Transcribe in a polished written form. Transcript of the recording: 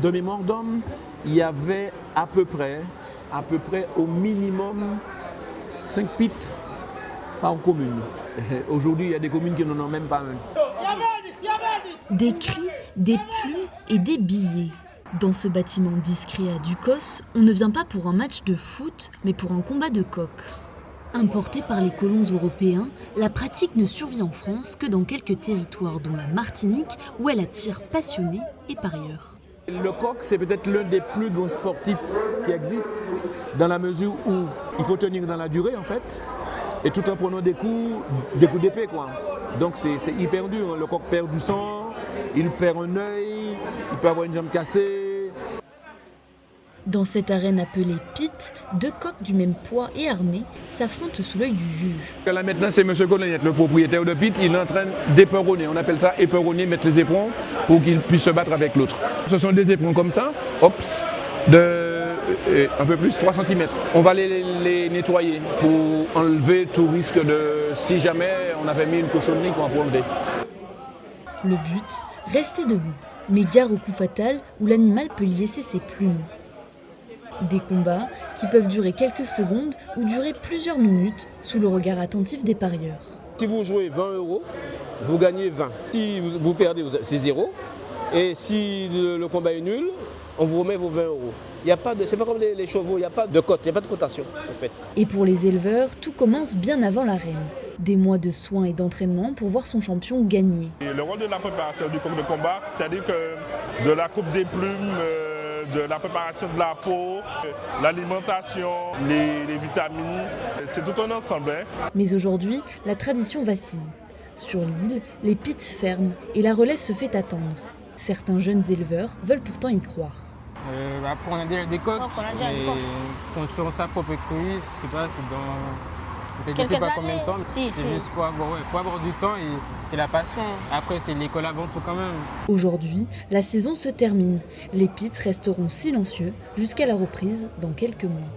de mémoire d'homme, il y avait à peu près au minimum 5 pits par commune. Aujourd'hui, il y a des communes qui n'en ont même pas un. Des cris, des plumes et des billets. Dans ce bâtiment discret à Ducos, on ne vient pas pour un match de foot, mais pour un combat de coq. Importée par les colons européens, la pratique ne survit en France que dans quelques territoires, dont la Martinique, où elle attire passionnés et parieurs. Le coq, c'est peut-être l'un des plus grands sportifs qui existent, dans la mesure où il faut tenir dans la durée en fait, et tout en prenant des coups d'épée quoi. Donc c'est hyper dur, le coq perd du sang, il perd un œil, il peut avoir une jambe cassée. Dans cette arène appelée pit, deux coqs du même poids et armés s'affrontent sous l'œil du juge. Là maintenant c'est M. Colognette, le propriétaire de pit, il est en train d'éperonner, on appelle ça éperonner, mettre les éperons pour qu'il puisse se battre avec l'autre. Ce sont des éperons comme ça, de un peu plus 3 cm. On va les nettoyer pour enlever tout risque de, si jamais on avait mis une cochonnerie qu'on va enlever. Le but, rester debout, mais gare au coup fatal où l'animal peut y laisser ses plumes. Des combats qui peuvent durer quelques secondes ou durer plusieurs minutes sous le regard attentif des parieurs. Si vous jouez 20 €, vous gagnez 20. Si vous perdez, c'est 0. Et si le combat est nul, on vous remet vos 20 €. C'est pas comme les chevaux, il n'y a pas de cote, il n'y a pas de cotation en fait. Et pour les éleveurs, tout commence bien avant l'arène. Des mois de soins et d'entraînement pour voir son champion gagner. Et le rôle de la préparation du coq de combat, c'est-à-dire que de la coupe des plumes, de la préparation de la peau, l'alimentation, les vitamines, c'est tout un ensemble. Mais aujourd'hui, la tradition vacille. Sur l'île, les pits ferment et la relève se fait attendre. Certains jeunes éleveurs veulent pourtant y croire. Après on a déjà des coqs, mais construire sa propre écurie, je sais pas, c'est dans... Peut-être je sais pas combien de temps, mais c'est juste faut avoir du temps et c'est la passion. Après c'est l'école avant tout quand même. Aujourd'hui, la saison se termine. Les pits resteront silencieux jusqu'à la reprise dans quelques mois.